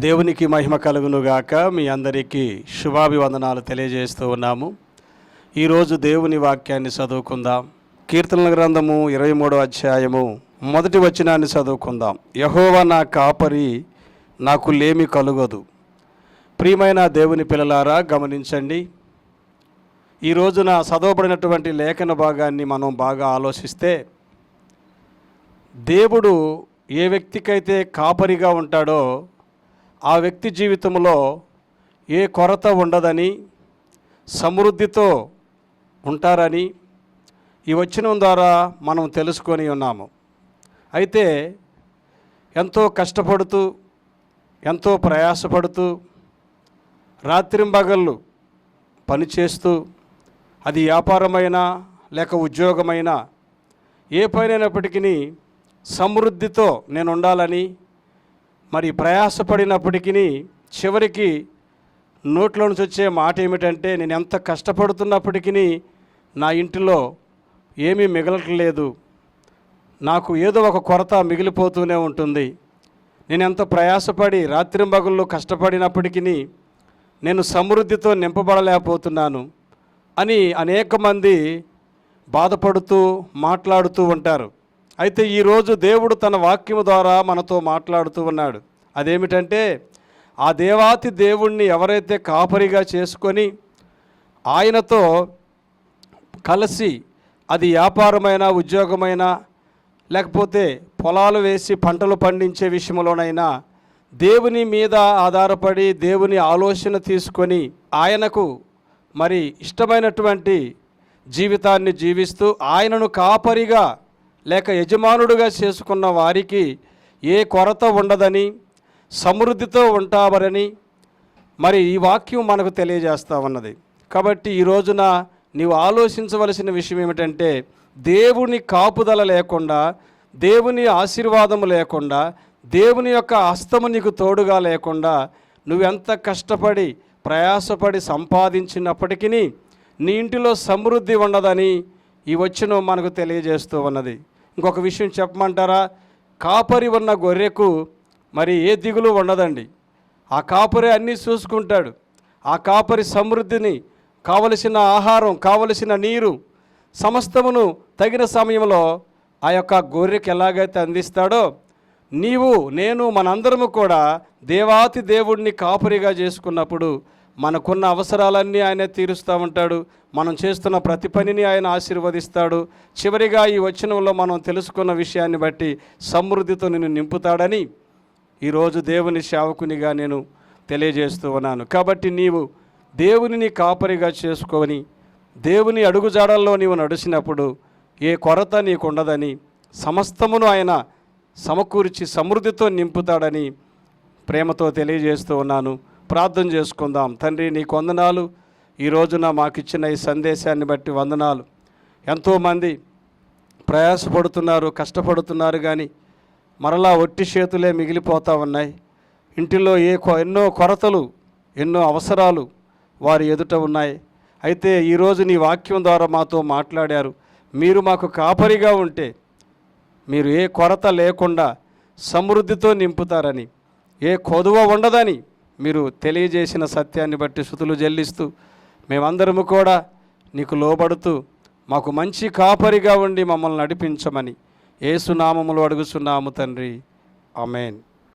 దేవునికి మహిమ కలుగునుగాక. మీ అందరికీ శుభాభివందనాలు తెలియజేస్తూ ఉన్నాము. ఈరోజు దేవుని వాక్యాన్ని చదువుకుందాం. కీర్తనల గ్రంథము 23వ అధ్యాయము 1వ వచనాన్ని చదువుకుందాం. యెహోవా నా కాపరి, నాకు లేమి కలుగదు. ప్రియమైన దేవుని పిల్లలారా, గమనించండి. ఈ రోజున చదవబడినటువంటి లేఖన భాగాన్ని మనం బాగా ఆలోచిస్తే, దేవుడు ఏ వ్యక్తికైతే కాపరిగా ఉంటాడో ఆ వ్యక్తి జీవితంలో ఏ కొరత ఉండదని, సమృద్ధితో ఉంటారని ఈ వచనం ద్వారా మనం తెలుసుకొని ఉన్నాము. అయితే ఎంతో కష్టపడుతూ, ఎంతో ప్రయాసపడుతూ, రాత్రింబగళ్ళు పనిచేస్తూ, అది వ్యాపారమైనా లేక ఉద్యోగమైనా ఏ పనైనప్పటికీ సమృద్ధితో నేను ఉండాలని మరి ప్రయాసపడినప్పటికీ చివరికి నోట్లో నుంచి వచ్చే మాట ఏమిటంటే, నేను ఎంత కష్టపడుతున్నప్పటికీ నా ఇంటిలో ఏమీ మిగలట్లేదు, నాకు ఏదో ఒక కొరత మిగిలిపోతూనే ఉంటుంది. నేను ఎంత ప్రయాసపడి రాత్రింబగళ్ళు కష్టపడినప్పటికీ నేను సమృద్ధితో నింపబడలేకపోతున్నాను అని అనేక మంది బాధపడుతూ మాట్లాడుతూ ఉంటారు. అయితే ఈరోజు దేవుడు తన వాక్యము ద్వారా మనతో మాట్లాడుతూ ఉన్నాడు. అదేమిటంటే, ఆ దేవాతి దేవుణ్ణి ఎవరైతే కాపరిగా చేసుకొని ఆయనతో కలిసి, అది వ్యాపారమైనా ఉద్యోగమైనా లేకపోతే పొలాలు వేసి పంటలు పండించే విషయంలోనైనా దేవుని మీద ఆధారపడి దేవుని ఆలోచన తీసుకొని ఆయనకు మరి ఇష్టమైనటువంటి జీవితాన్ని జీవిస్తూ ఆయనను కాపరిగా లేక యజమానుడుగా చేసుకున్న వారికి ఏ కొరత ఉండదని, సమృద్ధితో ఉంటామని మరి ఈ వాక్యం మనకు తెలియజేస్తూ ఉన్నది. కాబట్టి ఈ రోజున నీవు ఆలోచించవలసిన విషయం ఏమిటంటే, దేవుని కాపుదల లేకుండా, దేవుని ఆశీర్వాదము లేకుండా, దేవుని యొక్క హస్తము నీకు తోడుగా లేకుండా నువ్వెంత కష్టపడి ప్రయాసపడి సంపాదించినప్పటికీ నీ ఇంటిలో సమృద్ధి ఉండదని ఈ వచనం మనకు తెలియజేస్తూ ఉన్నది. ఇంకొక విషయం చెప్పమంటారా? కాపరి ఉన్న గొర్రెకు మరి ఏ దిగులు ఉండదండి. ఆ కాపరి అన్నీ చూసుకుంటాడు. ఆ కాపరి సమృద్ధిని, కావలసిన ఆహారం, కావలసిన నీరు సమస్తమును తగిన సమయంలో ఆ యొక్క గొర్రెకి ఎలాగైతే అందిస్తాడో, నీవు నేను మనందరము కూడా దేవాతి దేవుడిని కాపరిగా చేసుకున్నప్పుడు మనకున్న అవసరాలన్నీ ఆయన తీరుస్తూ ఉంటాడు. మనం చేస్తున్న ప్రతి పనిని ఆయన ఆశీర్వదిస్తాడు. చివరిగా ఈ వచనంలో మనం తెలుసుకున్న విషయాన్ని బట్టి సమృద్ధితో నిన్ను నింపుతాడని ఈరోజు దేవుని సేవకునిగా నేను తెలియజేస్తూ ఉన్నాను. కాబట్టి నీవు దేవునిని కాపరిగా చేసుకొని దేవుని అడుగుజాడల్లో నీవు నడిచినప్పుడు ఏ కొరత నీకు ఉండదని, సమస్తమును ఆయన సమకూర్చి సమృద్ధితో నింపుతాడని ప్రేమతో తెలియజేస్తూ ఉన్నాను. ప్రార్థన చేసుకుందాం. తండ్రి, నీకు వందనాలు. ఈ రోజున మాకిచ్చిన ఈ సందేశాన్ని బట్టి వందనాలు. ఎంతోమంది ప్రయాసపడుతున్నారు, కష్టపడుతున్నారు, కానీ మరలా ఒట్టి చేతులే మిగిలిపోతూ ఉన్నాయి. ఇంటిలో ఎన్నో కొరతలు, ఎన్నో అవసరాలు వారి ఎదుట ఉన్నాయి. అయితే ఈరోజు నీ వాక్యం ద్వారా మాతో మాట్లాడారు. మీరు మాకు కాపరిగా ఉంటే మీరు ఏ కొరత లేకుండా సమృద్ధితో నింపుతారని, ఏ కొదువ ఉండదని మీరు తెలియజేసిన సత్యాన్ని బట్టి స్తుతులు చెల్లిస్తూ మేమందరము కూడా నీకు లోబడుతూ మాకు మంచి కాపరిగా ఉండి మమ్మల్ని నడిపించమని యేసు నామములో అడుగుచున్నాము తండ్రి. ఆమేన్.